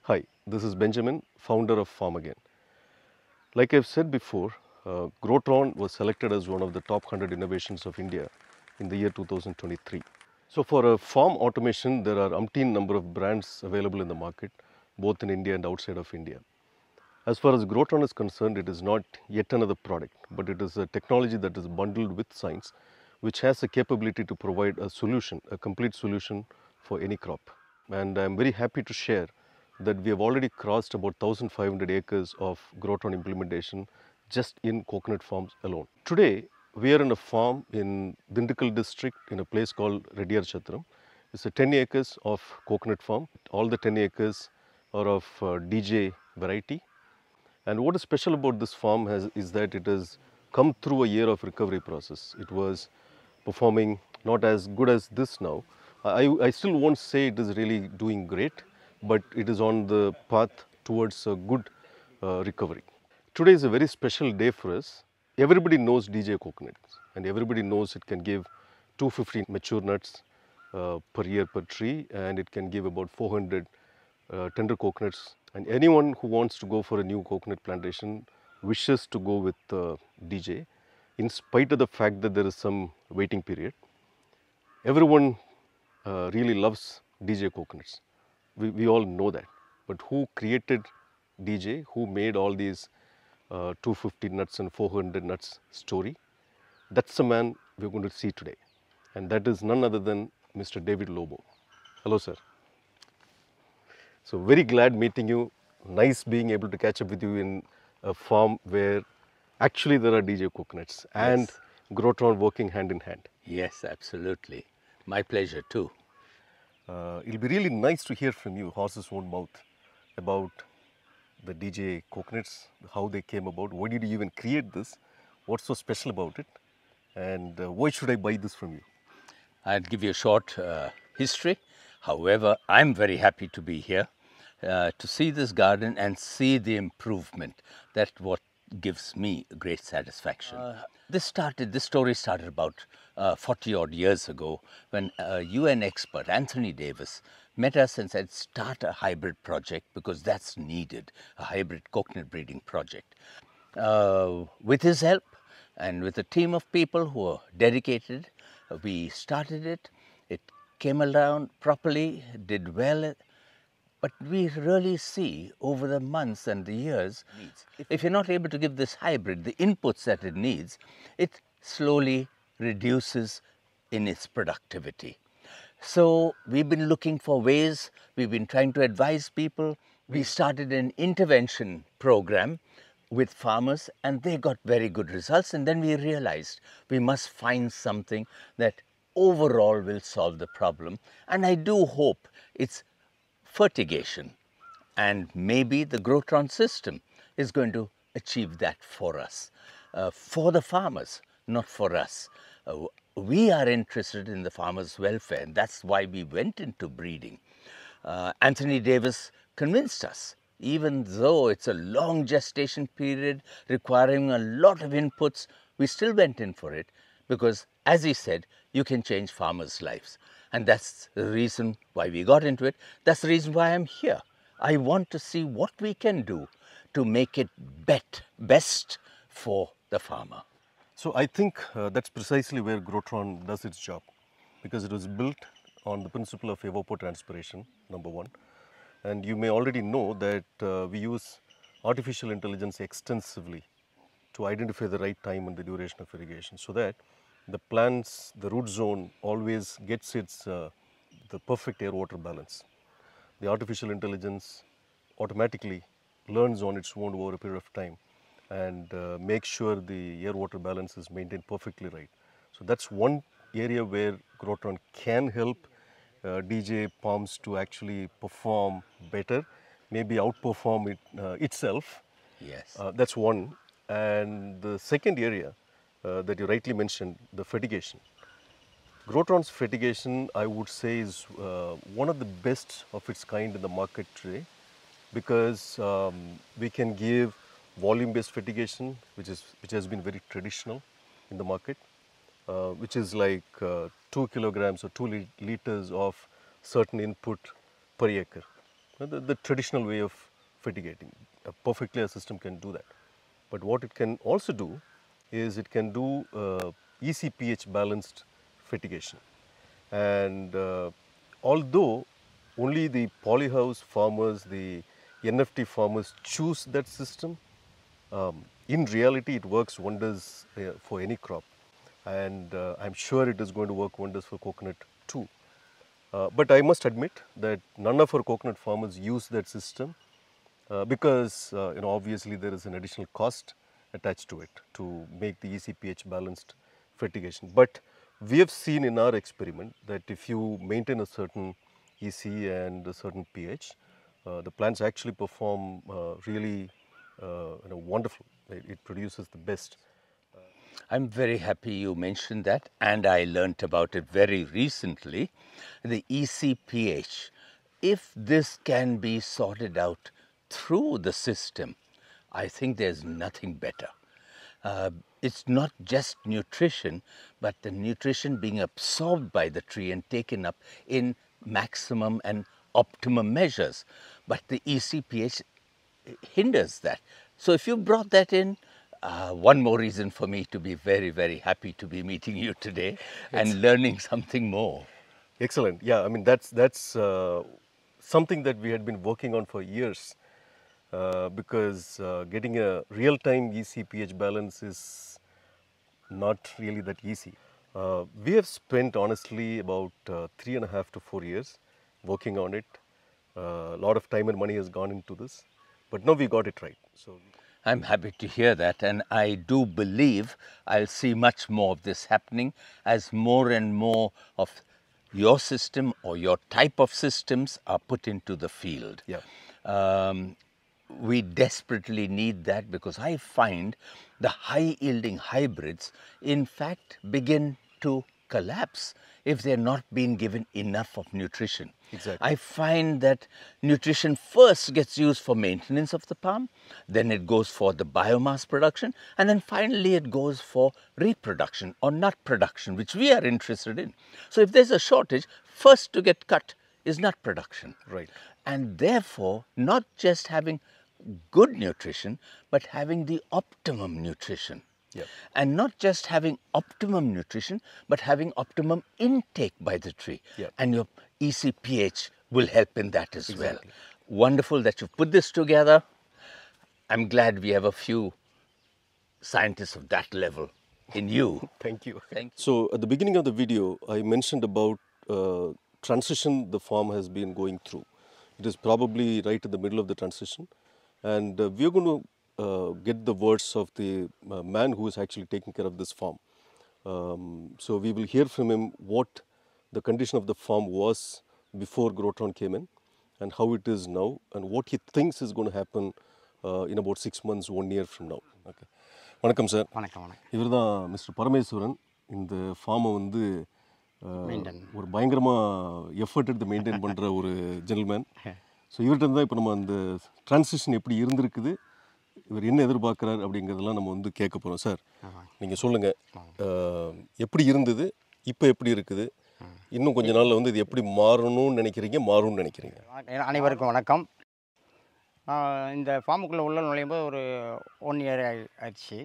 Hi, this is Benjamin, founder of Farm Again. Like I've said before, GroTron was selected as one of the top 100 innovations of India in the year 2023. So for a farm automation, there are umpteen number of brands available in the market, both in India and outside of India. As far as GroTron is concerned, it is not yet another product, but it is a technology that is bundled with science, which has the capability to provide a solution, a complete solution for any crop. And I'm very happy to share that we have already crossed about 1,500 acres of GroTron implementation just in coconut farms alone. Today, we are in a farm in Dindigul district in a place called Rediyar Chatram. It's a 10 acres of coconut farm. All the 10 acres are of Deejay variety. And what is special about this farm is that it has come through a year of recovery process. It was performing not as good as this now. I still won't say it is really doing great, but it is on the path towards a good recovery. Today is a very special day for us. Everybody knows DJ coconuts and everybody knows it can give 250 mature nuts per year per tree, and it can give about 400 tender coconuts. And anyone who wants to go for a new coconut plantation wishes to go with DJ, in spite of the fact that there is some waiting period. Everyone really loves DJ coconuts. We all know that. But who created DJ, who made all these 250 nuts and 400 nuts story, that's the man we're going to see today. And that is none other than Mr. David Lobo. Hello, sir. So very glad meeting you. Nice being able to catch up with you in a farm where actually there are DJ coconuts and Yes. GroTron working hand in hand. Yes, absolutely. My pleasure too. It'll be really nice to hear from you, horse's own mouth, about the DJ coconuts, how they came about, why did you even create this, what's so special about it, and why should I buy this from you? I'll give you a short history. However, I'm very happy to be here to see this garden and see the improvement. That's what gives me great satisfaction. This story started about 40 odd years ago when a UN expert, Anthony Davis, met us and said, start a hybrid project because that's needed, a hybrid coconut breeding project. With his help and with a team of people who are dedicated, we started it. It came around properly, did well, but we really see over the months and the years, if you're not able to give this hybrid the inputs that it needs, it slowly reduces in its productivity. So we've been looking for ways, we've been trying to advise people. We started an intervention program with farmers and they got very good results, and then we realized we must find something that overall will solve the problem, and I do hope it's fertigation, and maybe the GroTron system is going to achieve that for us, for the farmers, not for us. We are interested in the farmers' welfare, and that's why we went into breeding. Anthony Davis convinced us, even though it's a long gestation period requiring a lot of inputs, we still went in for it because, as he said, you can change farmers' lives. And that's the reason why we got into it. That's the reason why I'm here. I want to see what we can do to make it best for the farmer. So I think that's precisely where GroTron does its job, because it was built on the principle of evapotranspiration, number one. And you may already know that we use artificial intelligence extensively to identify the right time and the duration of irrigation, so that the plant's, the root zone always gets its the perfect air-water balance. The artificial intelligence automatically learns on its own over a period of time and makes sure the air-water balance is maintained perfectly right. So that's one area where GroTron can help DJ palms to actually perform better, maybe outperform it itself. Yes. That's one. And the second area that you rightly mentioned, the fertigation. GroTron's fertigation, I would say, is one of the best of its kind in the market today, because we can give volume-based fertigation, which has been very traditional in the market, which is like 2 kilograms or 2 liters of certain input per acre. the traditional way of fertigating. Perfectly, a system can do that. But what it can also do is it can do easy pH balanced fertigation. And although only the polyhouse farmers, the NFT farmers choose that system, in reality it works wonders for any crop. And I'm sure it is going to work wonders for coconut too. But I must admit that none of our coconut farmers use that system because obviously there is an additional cost attached to it to make the easy pH balanced fertigation. But we have seen in our experiment that if you maintain a certain EC and a certain pH, the plants actually perform really wonderful. It produces the best. I'm very happy you mentioned that, and I learnt about it very recently, the ECPH. If this can be sorted out through the system, I think there's nothing better. It's not just nutrition, but the nutrition being absorbed by the tree and taken up in maximum and optimum measures. But the ECPH hinders that. So if you brought that in, one more reason for me to be very, very happy to be meeting you today and learning something more. Excellent. Yeah, I mean that's something that we had been working on for years because getting a real-time EC-pH balance is not really that easy. We have spent honestly about 3.5 to 4 years working on it. A lot of time and money has gone into this, but now we got it right. So I'm happy to hear that, and I do believe I'll see much more of this happening as more and more of your system or your type of systems are put into the field. yeah. We desperately need that because I find the high yielding hybrids in fact begin to collapse if they're not being given enough of nutrition. Exactly. I find that nutrition first gets used for maintenance of the palm, then it goes for the biomass production, and then finally it goes for reproduction or nut production, which we are interested in. So if there's a shortage, first to get cut is nut production. Right. And therefore, not just having good nutrition, but having the optimum nutrition. Yeah. And not just having optimum nutrition, but having optimum intake by the tree. Yeah. And your ECPH will help in that as Exactly. well. Wonderful that you've put this together. I'm glad we have a few scientists of that level in you. Thank you. Thank you. So at the beginning of the video, I mentioned about transition the farm has been going through. It is probably right in the middle of the transition. And we are going to get the words of the man who is actually taking care of this farm. So we will hear from him what the condition of the farm was before GroTron came in and how it is now and what he thinks is going to happen in about 6 months, 1 year from now. Okay. வணக்கம் sir. வணக்கம் வணக்கம். இவர் தான் mister Parameswaran. இந்த ஃபார்மை வந்து ஒரு பயங்கரமாக எஃபர்ட் எடுத்து மெயின்டைன் பண்ணுற ஒரு ஜென்டில்மேன். ஸோ இவர்கிட்ட தான் இப்போ நம்ம அந்த டிரான்சிஷன் எப்படி இருந்திருக்குது, இவர் என்ன எதிர்பார்க்குறாரு அப்படிங்கிறதெல்லாம் நம்ம வந்து கேட்க போகிறோம். சார், நீங்கள் சொல்லுங்கள், எப்படி இருந்தது, இப்போ எப்படி இருக்குது, இன்னும் கொஞ்ச நாளில் வந்து இது எப்படி மாறணும்னு நினைக்கிறீங்க? அனைவருக்கும் வணக்கம். இந்த ஃபார்முக்குள்ளே உள்ள நுழையும் போது ஒரு 1 இயர் ஆயிடுச்சு.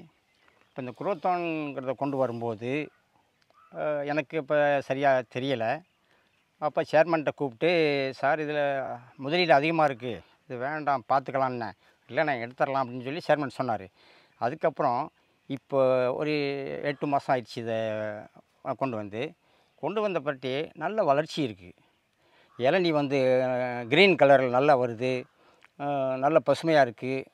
இப்போ இந்த குரோத்தான்ங்கிறத கொண்டு வரும்போது எனக்கு இப்போ சரியாக தெரியலை. அப்போ சேர்மன்கிட்ட கூப்பிட்டு, சார் இதில் முதலீடு அதிகமாக இருக்குது, இது வேண்டாம் பார்த்துக்கலான்னு. இல்லை நான் எடுத்துடலாம் அப்படின்னு சொல்லி சேர்மன் சொன்னார். அதுக்கப்புறம் இப்போ ஒரு 8 மாதம் ஆயிடுச்சு இதை கொண்டு வந்த பற்றி நல்ல வளர்ச்சி இருக்குது. இளநீ வந்து க்ரீன் கலரில் நல்லா வருது, நல்ல பசுமையாக இருக்குது.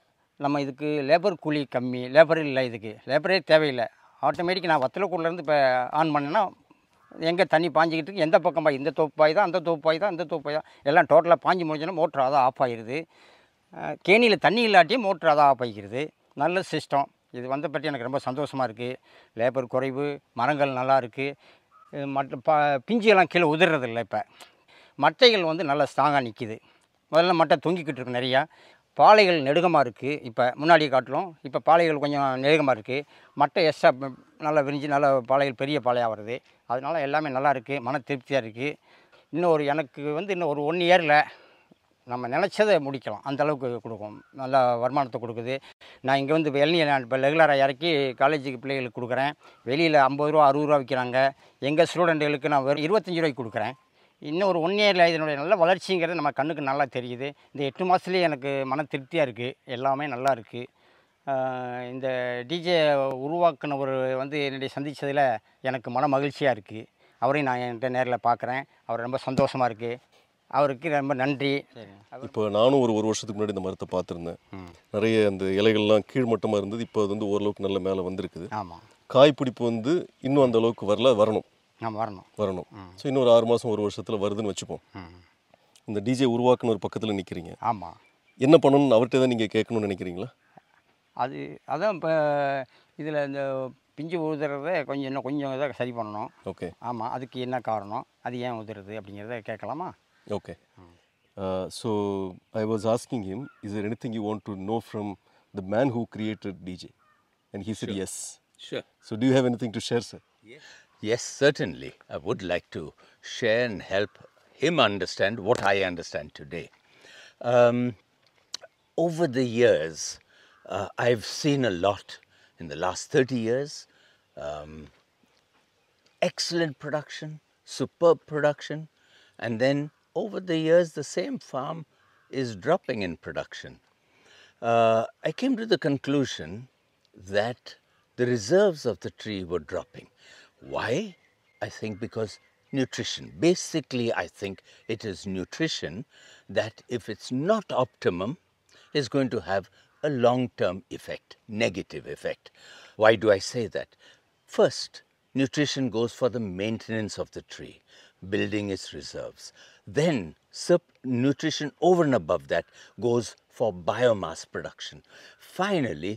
நம்ம இதுக்கு லேபர் கூலி கம்மி, லேபர் இல்லை, இதுக்கு லேபரே தேவையில்லை. ஆட்டோமேட்டிக் நான் வத்தலக்கூடலேருந்து இப்போ ஆன் பண்ணேன்னா எங்கே தண்ணி பாஞ்சிக்கிட்டு இருக்கு, எந்த பக்கம் பாய், இந்த தோப்பு பாய் தான், அந்த தோப்பு பாய் தான், இந்த தோப்பு பாய் தான், எல்லாம் டோட்டலாக பாஞ்சு முடிஞ்சோன்னா மோட்ரு அதான் ஆஃப் ஆகிடுது. கேணியில் தண்ணி இல்லாட்டியும் மோட்ரு அதான் ஆஃப் ஆகிக்கிறது. நல்ல சிஸ்டம். இது வந்த பற்றி எனக்கு ரொம்ப சந்தோஷமாக இருக்குது. லேபர் குறைவு, மரங்கள் நல்லா இருக்குது, பிஞ்சுகள்லாம் கீழே உதிர்றதில்லை. இப்போ மட்டைகள் வந்து நல்லா ஸ்ட்ராங்காக நிற்கிது. முதல்ல மட்டை தொங்கிக்கிட்டு இருக்கு நிறையா. பாலைகள் நெடுகமாக இருக்குது. இப்போ முன்னாடி காட்டிலும் இப்போ பாலைகள் கொஞ்சம் நெடுகமாக இருக்குது. மட்டை எக்ஸ்ட்ரா நல்லா விரிஞ்சு நல்ல பாலைகள் பெரிய பாலையாக வருது. அதனால் எல்லாமே நல்லா இருக்குது, மன திருப்தியாக இருக்குது. எனக்கு வந்து இன்னும் ஒரு 1 இயரில் நம்ம நினச்சதை முடிக்கலாம் அந்த அளவுக்கு கொடுக்கும், நல்லா வருமானத்தை கொடுக்குது. நான் இங்கே வந்து இளநீ நான் இப்போ ரெகுலராக இறக்கி காலேஜுக்கு பிள்ளைகளுக்கு கொடுக்குறேன். வெளியில் 50 ரூபா 60 ரூபா விற்கிறாங்க. எங்கள் ஸ்டூடெண்ட்டுகளுக்கு நான் வெறும் 25 ரூபாய்க்கு கொடுக்குறேன். இன்னும் ஒரு 1 இயரில் இதனுடைய நல்ல வளர்ச்சிங்கிறது நம்ம கண்ணுக்கு நல்லா தெரியுது. இந்த 8 மாதத்துலேயே எனக்கு மன திருப்தியாக இருக்குது, எல்லாமே நல்லா இருக்குது. இந்த டிஜே உருவாக்குனவர் வந்து என்னுடைய சந்தித்ததில் எனக்கு மன மகிழ்ச்சியாக இருக்குது. அவரையும் நான் என்கிட்ட நேரில் பார்க்குறேன், அவர் ரொம்ப சந்தோஷமாக இருக்குது. அவருக்கு ரொம்ப நன்றி. இப்போ நானும் ஒரு வருஷத்துக்கு முன்னாடி இந்த மரத்தை பார்த்துருந்தேன். நிறைய அந்த இலைகள்லாம் கீழ்மட்டமாக இருந்தது. இப்போ அது வந்து ஓரளவுக்கு நல்ல மேலே வந்திருக்குது. ஆமாம், காய் பிடிப்பு வந்து இன்னும் அந்த அளவுக்கு வரல, வரணும். வரணும். ஸோ இன்னும் ஒரு 6 மாதம் 1 வருஷத்தில் வருதுன்னு வச்சுப்போம். இந்த டிஜே உருவாக்குன ஒரு பக்கத்தில் நிற்கிறீங்க. ஆமாம். என்ன பண்ணணும்னு அவர்கிட்ட தான் நீங்கள் கேட்கணும்னு நினைக்கிறீங்களா? அதான் இப்போ இதில் இந்த பிஞ்சு உதிரதை இன்னும் கொஞ்சம் இதை சரி பண்ணணும். ஓகே. ஆமாம், அதுக்கு என்ன காரணம், அது ஏன் உதிருது அப்படிங்கிறத கேட்கலாமா? Okay. So I was asking him, is there anything you want to know from the man who created DJ? And he said yes. Sure. So do you have anything to share, sir? Yes, certainly. I would like to share and help him understand what I understand today. Over the years, I've seen a lot in the last 30 years. Excellent production, superb production, and then over the years the same farm is dropping in production. I came to the conclusion that the reserves of the tree were dropping. Why? I think because nutrition. Basically, I think it is nutrition that, if it's not optimum, is going to have a long-term effect, negative effect. Why do I say that? First, nutrition goes for the maintenance of the tree, building its reserves. Then nutrition over and above that goes for biomass production. Finally,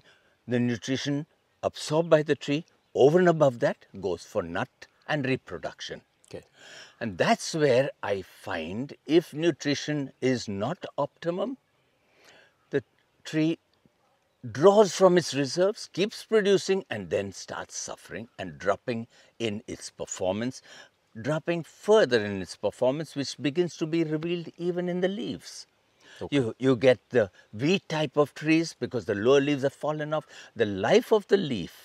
the nutrition absorbed by the tree over and above that goes for nut and reproduction. Okay. And that's where I find, if nutrition is not optimum, the tree draws from its reserves, keeps producing, and then starts suffering and dropping in its performance, dropping further in its performance, which begins to be revealed even in the leaves. Okay. You get the wheat type of trees because the lower leaves have fallen off. The life of the leaf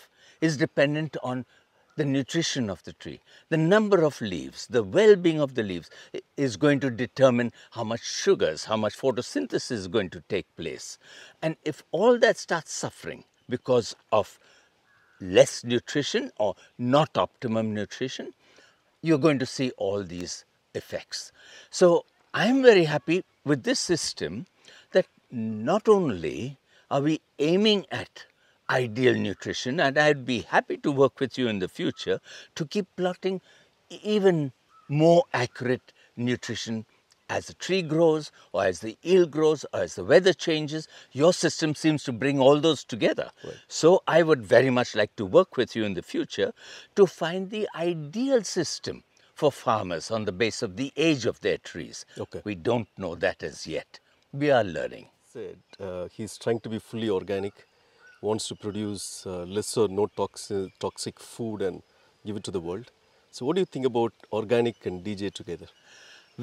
is dependent on the nutrition of the tree. The number of leaves, the well-being of the leaves is going to determine how much sugars, how much photosynthesis is going to take place. And if all that starts suffering because of less nutrition or not optimum nutrition, you're going to see all these effects. So I'm very happy with this system that not only are we aiming at ideal nutrition, and I'd be happy to work with you in the future to keep plotting even more accurate nutrition as the tree grows, or as the yield grows, or as the weather changes. Your system seems to bring all those together. Right. So I would very much like to work with you in the future to find the ideal system for farmers on the base of the age of their trees. Okay. We don't know that as yet. We are learning. Said he's trying to be fully organic, wants to produce less or no toxic food and give it to the world. So what do you think about organic and DJ together?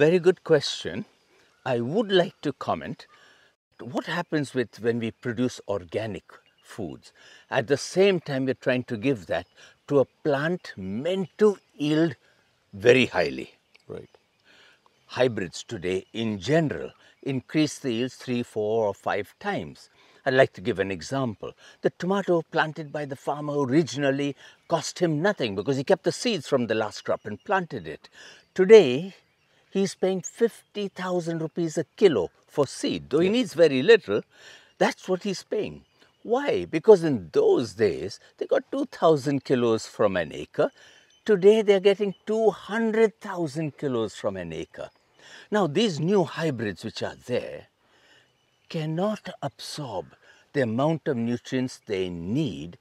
Very good question. I would like to comment what happens when we produce organic foods. At the same time, we're trying to give that to a plant meant to yield very highly. Right. Hybrids today, in general, increase the yields 3, 4 or 5 times. I'd like to give an example. The tomato planted by the farmer originally cost him nothing because he kept the seeds from the last crop and planted it. Today, he's paying 50,000 rupees a kilo for seed. Though he needs very little, that's what he's paying. Why? Because in those days, they got 2,000 kilos from an acre. Today, they're getting 200,000 kilos from an acre. Now, these new hybrids which are there cannot absorb the amount of nutrients they need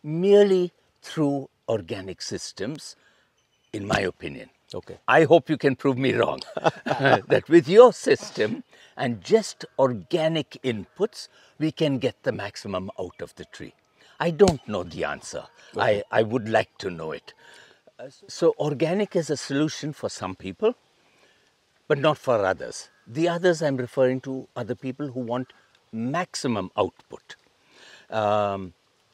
merely through organic systems, in my opinion. Okay. I hope you can prove me wrong. That with your system and just organic inputs, we can get the maximum out of the tree. I don't know the answer. Okay. I would like to know it. So organic is a solution for some people, but not for others. The others I'm referring to are the people who want maximum output.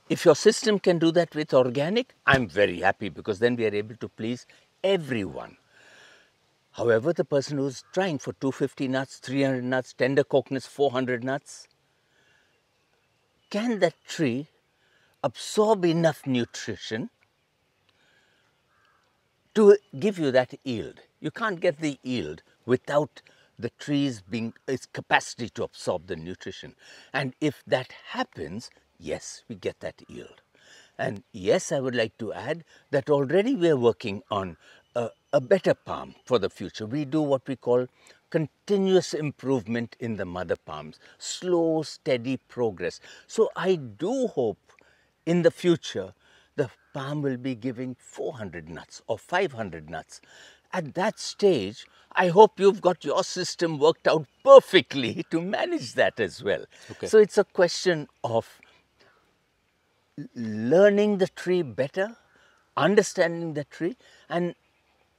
If your system can do that with organic, I'm very happy, because then we are able to please everyone. However, the person who's trying for 250 nuts, 300 nuts, tender coconuts, 400 nuts, can that tree absorb enough nutrition to give you that yield? You can't get the yield without the trees being its capacity to absorb the nutrition. And if that happens, yes, we get that yield. And yes, I would like to add that already we are working on a better palm for the future. We do what we call continuous improvement in the mother palms, slow, steady progress. So I do hope in the future the palm will be giving 400 nuts or 500 nuts. At that stage, I hope you've got your system worked out perfectly to manage that as well. Okay. So it's a question of learning the tree better, understanding the tree, and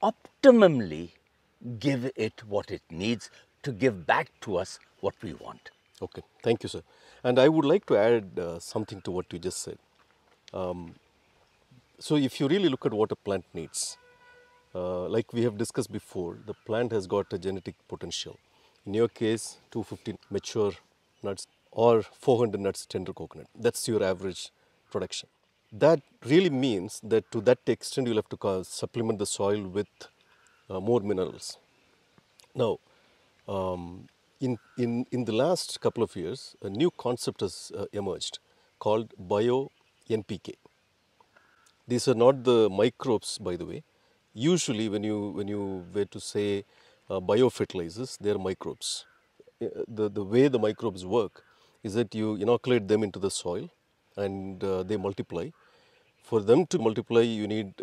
optimally give it what it needs to give back to us what we want. Okay, thank you, sir. And I would like to add something to what you just said. So if you really look at what a plant needs, like we have discussed before, the plant has got a genetic potential. In your case, 250 mature nuts or 400 nuts tender coconut. That's your average production. That really means that to that extent you'll have to supplement the soil with more minerals. Now, in the last couple of years, a new concept has emerged called bio-NPK. These are not the microbes, by the way. Usually, when you were to say biofertilizers, they are microbes. The way the microbes work is that you inoculate them into the soil, and they multiply. For them to multiply, you need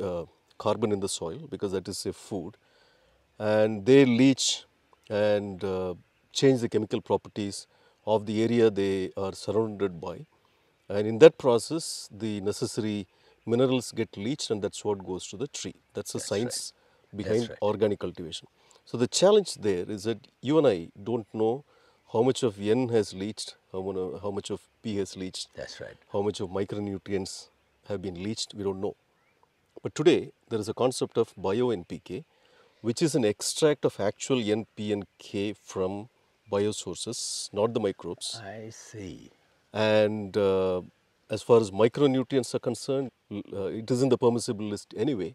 carbon in the soil, because that is a food, and they leach and change the chemical properties of the area they are surrounded by. And in that process, the necessary minerals get leached, and that's what goes to the tree. That's the science behind organic cultivation. So the challenge there is that you and I don't know how much of N has leached, how much of P has leached, That's right. how much of micronutrients have been leached, we don't know. But today, there is a concept of bio-NPK, which is an extract of actual N, P and K from biosources, not the microbes. I see. And as far as micronutrients are concerned, it is in the permissible list anyway.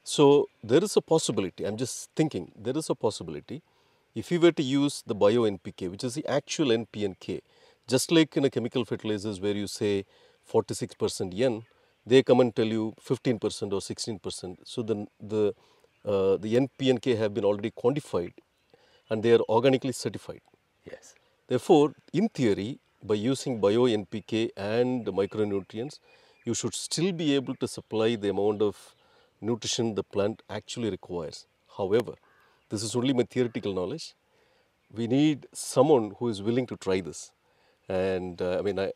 So there is a possibility, I'm just thinking, there is a possibility, if we were to use the bio-NPK, which is the actual N, P and K, just like in a chemical fertilizers where you say 46% N, they come and tell you 15% or 16%. So the N, P and K have been already quantified, and they are organically certified. Yes. Therefore, in theory, by using bio-NPK and micronutrients, you should still be able to supply the amount of nutrition the plant actually requires. However, this is only my theoretical knowledge. We need someone who is willing to try this. And I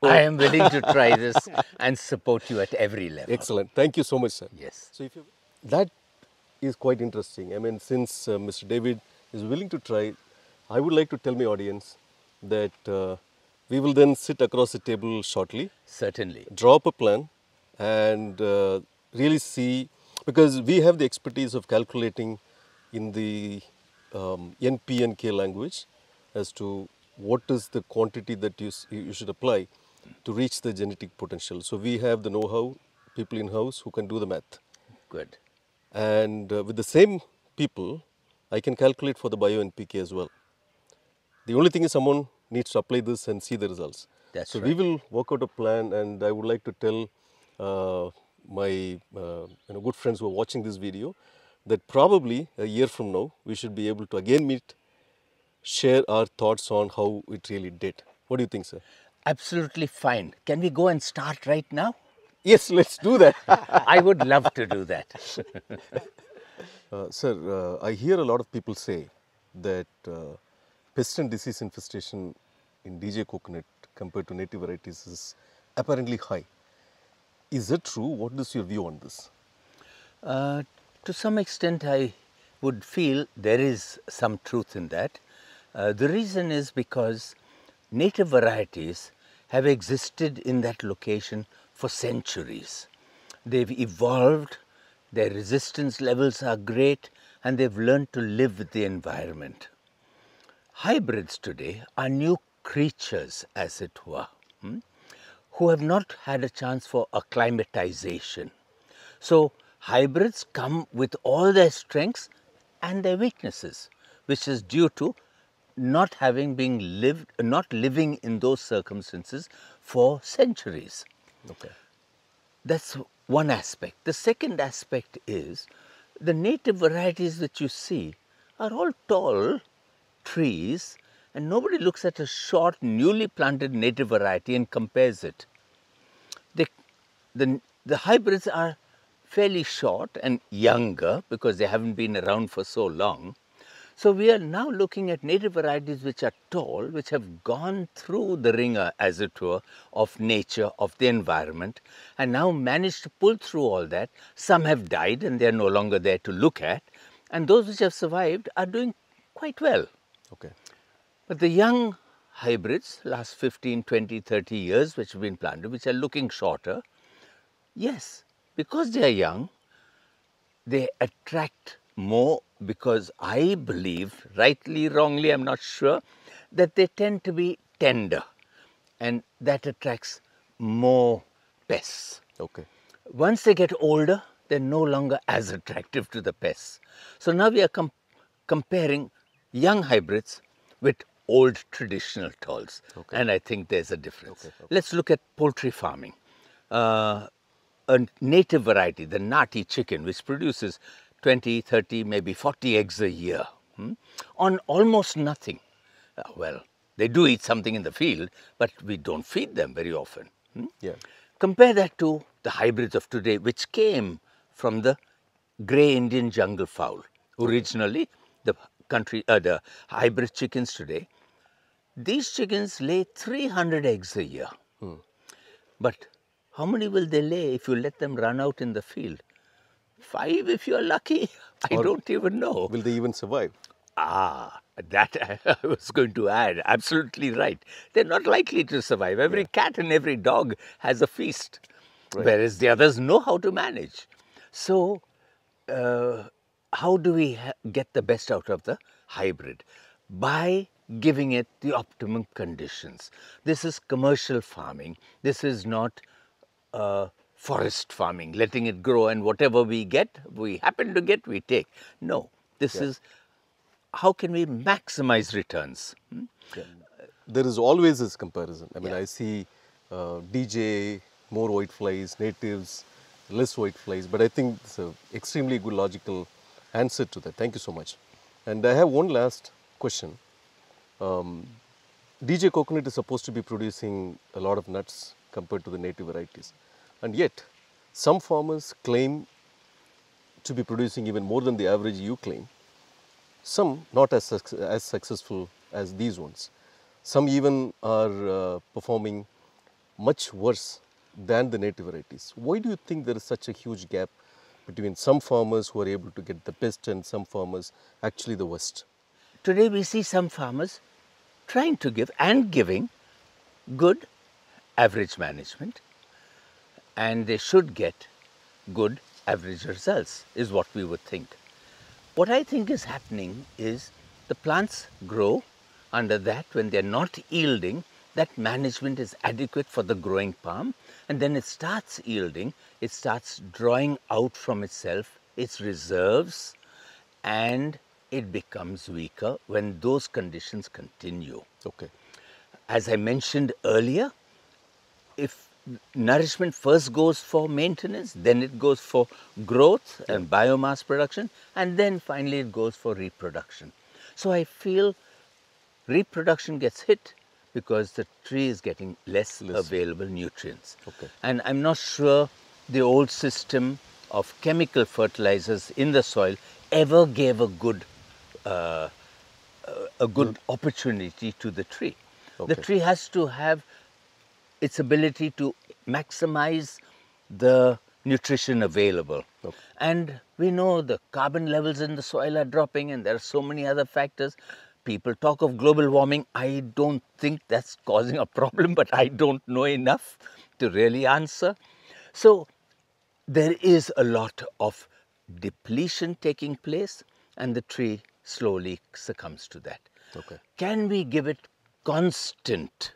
am willing to try this and support you at every level. Excellent. Thank you so much, sir. Yes. So that is quite interesting. I mean, since Mr. David is willing to try, I would like to tell my audience that we will then sit across the table shortly, Certainly. draw up a plan, and really see, because we have the expertise of calculating in the NP and K language as to what is the quantity that you should apply to reach the genetic potential. So we have the know-how, people in-house who can do the math. Good. And with the same people, I can calculate for the bio-NPK as well. The only thing is someone needs to apply this and see the results. That's so right. we will work out a plan, and I would like to tell my good friends who are watching this video that probably a year from now, we should be able to again meet, share our thoughts on how it really did. What do you think, sir? Absolutely fine. Can we go and start right now? Yes, let's do that. I would love to do that. Sir, I hear a lot of people say that pest and disease infestation in Deejay coconut compared to native varieties is apparently high. Is that true? What is your view on this? To some extent, I would feel there is some truth in that. The reason is because native varieties have existed in that location for centuries. They've evolved, their resistance levels are great, and they've learned to live with the environment. Hybrids today are new creatures, as it were, who have not had a chance for acclimatization. So hybrids come with all their strengths and their weaknesses, which is due to not living in those circumstances for centuries. Okay. That's one aspect. The second aspect is the native varieties that you see are all tall trees, and nobody looks at a short, newly planted native variety and compares it. The hybrids are fairly short and younger because they haven't been around for so long. So we are now looking at native varieties which are tall, which have gone through the ringer, as it were, of nature, of the environment, and now managed to pull through all that. Some have died and they are no longer there to look at, and those which have survived are doing quite well. Okay. But the young hybrids, last 15, 20, 30 years, which have been planted, which are looking shorter, yes, because they are young, they attract more because I believe, rightly, wrongly, I'm not sure, that they tend to be tender, and that attracts more pests. Okay. Once they get older, they're no longer as attractive to the pests. So now we are comparing young hybrids with old traditional talls, Okay. and I think there's a difference. Okay. Let's look at poultry farming. A native variety, the Nati chicken, which produces 20, 30, maybe 40 eggs a year, on almost nothing. Well, they do eat something in the field, but we don't feed them very often. Yeah. Compare that to the hybrids of today, which came from the grey Indian jungle fowl. Originally, the hybrid chickens today, these chickens lay 300 eggs a year. But how many will they lay if you let them run out in the field? 5 if you're lucky. I don't even know. Will they even survive? That I was going to add. Absolutely right. They're not likely to survive. Every cat and every dog has a feast, whereas the others know how to manage. So, how do we get the best out of the hybrid? By giving it the optimum conditions. This is commercial farming. This is not forest farming, letting it grow, and whatever we happen to get, we take. No, this is how can we maximize returns? There is always this comparison. I mean, I see Deejay, more white flies, natives, less white flies, but I think it's an extremely good logical answer to that. Thank you so much. And I have one last question. Deejay coconut is supposed to be producing a lot of nuts compared to the native varieties. And yet, some farmers claim to be producing even more than the average you claim. Some not as successful as these ones. Some even are performing much worse than the native varieties. Why do you think there is such a huge gap between some farmers who are able to get the best and some farmers actually the worst? Today we see some farmers trying to give and giving good average management, and they should get good average results, is what we would think. What I think is happening is the plants grow under that. When they're not yielding, that management is adequate for the growing palm, and then it starts yielding, it starts drawing out from itself its reserves, and it becomes weaker when those conditions continue. Okay. As I mentioned earlier, if nourishment first goes for maintenance, then it goes for growth and biomass production, and then finally it goes for reproduction. So I feel reproduction gets hit because the tree is getting less available nutrients. Okay. And I'm not sure the old system of chemical fertilizers in the soil ever gave a good opportunity to the tree. Okay. The tree has to have its ability to maximize the nutrition available. Okay. And we know the carbon levels in the soil are dropping, and there are so many other factors. People talk of global warming. I don't think that's causing a problem, but I don't know enough to really answer. So there is a lot of depletion taking place, and the tree slowly succumbs to that. Okay. Can we give it constant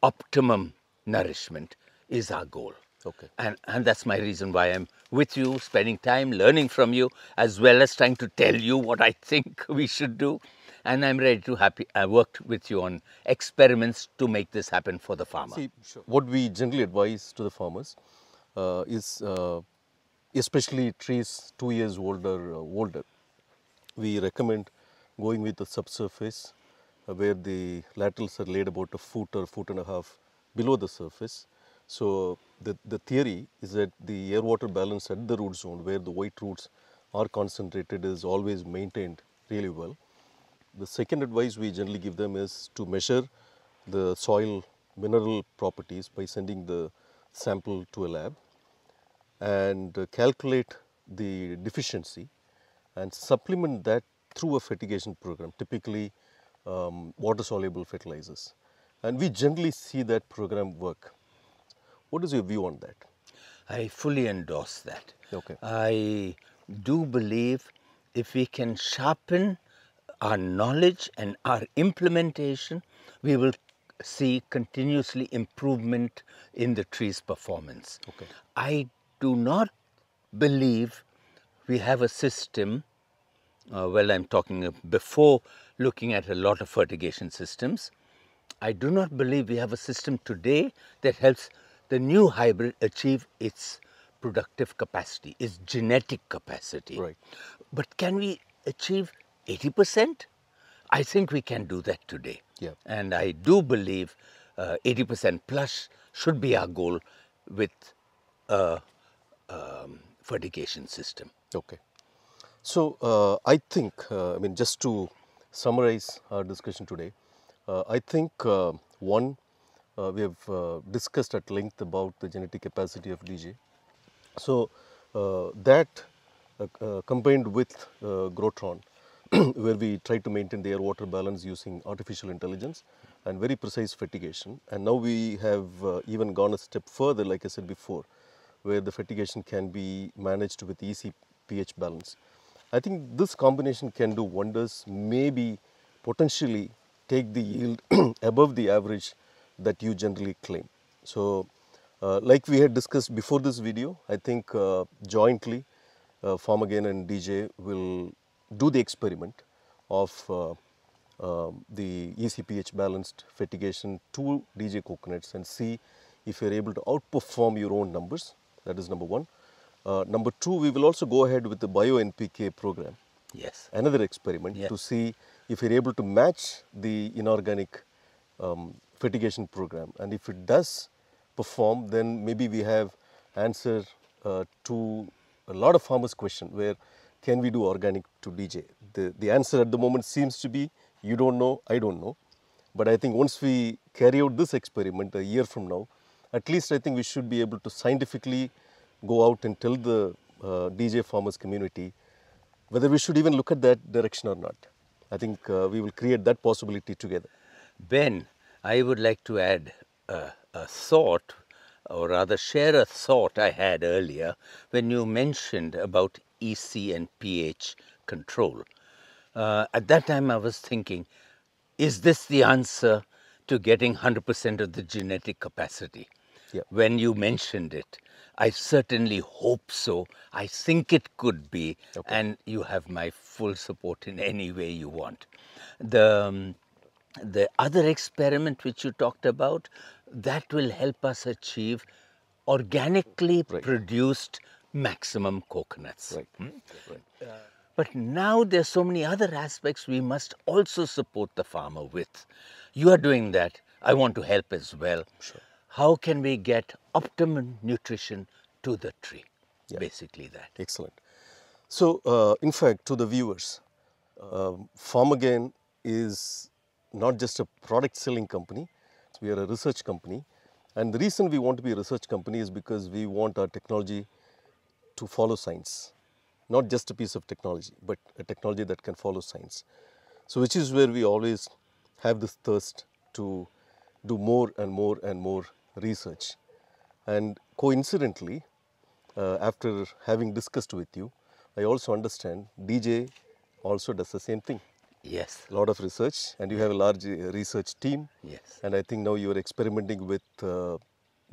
optimum nourishment is our goal. Okay. And that's my reason why I'm with you, spending time learning from you, as well as trying to tell you what I think we should do. And I'm ready to I worked with you on experiments to make this happen for the farmer. See, what we generally advise to the farmers is, especially trees 2 years older, we recommend going with the subsurface where the laterals are laid about a foot or foot and a half below the surface. So the theory is that the air-water balance at the root zone where the white roots are concentrated is always maintained really well. The second advice we generally give them is to measure the soil mineral properties by sending the sample to a lab and calculate the deficiency and supplement that through a fertigation program, typically water soluble fertilizers. And we generally see that program work. What is your view on that? I fully endorse that. Okay. I do believe if we can sharpen our knowledge and our implementation, we will see continuously improvement in the tree's performance. Okay. I do not believe we have a system, I'm talking before looking at a lot of fertigation systems, I do not believe we have a system today that helps the new hybrid achieve its productive capacity, its genetic capacity. Right. But can we achieve 80%? I think we can do that today. Yeah. And I do believe 80% plus should be our goal with a fertigation system. Okay. So I think, just to summarize our discussion today, I think one, we have discussed at length about the genetic capacity of Deejay. So that combined with GroTron, where we try to maintain the air-water balance using artificial intelligence and very precise fertigation. And now we have even gone a step further, like I said before, where the fertigation can be managed with easy pH balance. I think this combination can do wonders, maybe potentially take the yield above the average that you generally claim. So like we had discussed before this video, I think jointly Farmagain and Deejay will do the experiment of the ECPH balanced fertigation to Deejay coconuts and see if you are able to outperform your own numbers. That is number one. Number two, we will also go ahead with the bio-NPK program. Yes. Another experiment to see if we are able to match the inorganic fertigation program. And if it does perform, then maybe we have answer to a lot of farmers' question where can we do organic to Deejay? The answer at the moment seems to be you don't know, I don't know. But I think once we carry out this experiment a year from now, at least I think we should be able to scientifically go out and tell the Deejay farmers community whether we should even look at that direction or not. I think we will create that possibility together. Ben, I would like to add a thought, or rather share a thought I had earlier when you mentioned about EC and pH control. At that time I was thinking, is this the answer to getting 100% of the genetic capacity? Yeah. When you mentioned it, I certainly hope so. I think it could be, and you have my full support in any way you want. The other experiment which you talked about, that will help us achieve organically produced maximum coconuts. Right. But now there's so many other aspects we must also support the farmer with. You are doing that. I want to help as well. Sure. How can we get optimum nutrition to the tree? Basically that. Excellent. So, in fact, to the viewers, Farmagain is not just a product selling company. We are a research company, And the reason we want to be a research company is because we want our technology to follow science. Not just a piece of technology, but a technology that can follow science. So which is where we always have this thirst to do more and more and more research. And coincidentally, after having discussed with you, I also understand Deejay also does the same thing. Yes. A lot of research, and you have a large research team. Yes. And I think now you are experimenting with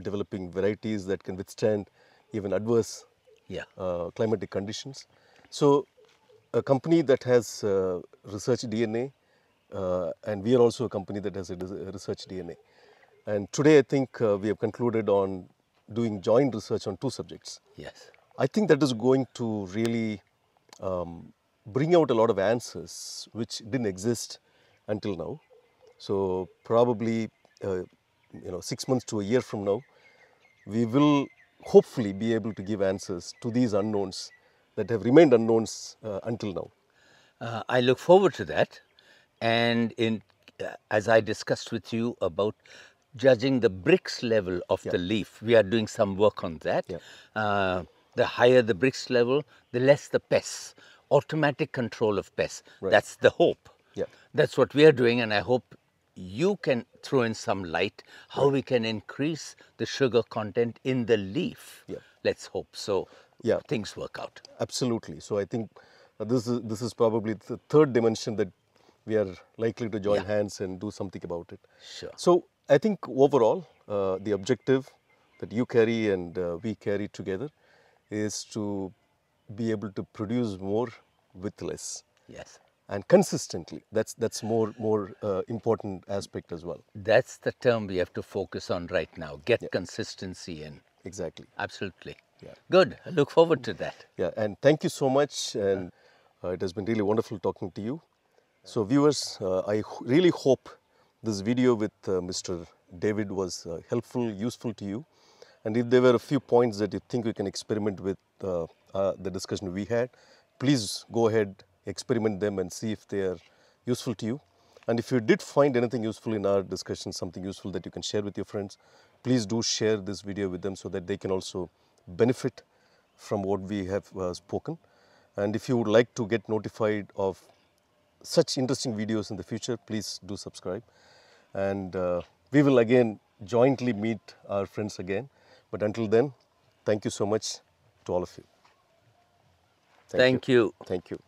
developing varieties that can withstand even adverse Yeah. climatic conditions. So a company that has research DNA, and we are also a company that has a research DNA. And today I think we have concluded on doing joint research on 2 subjects. Yes. I think that is going to really bring out a lot of answers which didn't exist until now. So probably 6 months to a year from now, we will hopefully be able to give answers to these unknowns that have remained unknowns until now. I look forward to that. And as I discussed with you about judging the bricks level of the leaf, we are doing some work on that. Yeah. The higher the bricks level, the less the pests, automatic control of pests. Right. That's the hope. Yeah. That's what we are doing, and I hope you can throw in some light how we can increase the sugar content in the leaf. Yeah. Let's hope so. Yeah. Things work out. Absolutely. So I think this is probably the third dimension that we are likely to join hands and do something about it. Sure. So I think overall the objective that you carry and we carry together is to be able to produce more with less. Yes. And consistently. That's more important aspect as well. That's the term we have to focus on right now. Get consistency in. Exactly. Absolutely. Yeah. Good. I look forward to that. Yeah, and thank you so much, and it has been really wonderful talking to you. So viewers, I really hope this video with Mr. David was helpful, useful to you. And if there were a few points that you think we can experiment with the discussion we had, please go ahead, experiment them and see if they are useful to you. And if you did find anything useful in our discussion, something useful that you can share with your friends, please do share this video with them so that they can also benefit from what we have spoken. And if you would like to get notified of such interesting videos in the future, please do subscribe. And we will again jointly meet our friends again. But until then, thank you so much to all of you. Thank you. Thank you.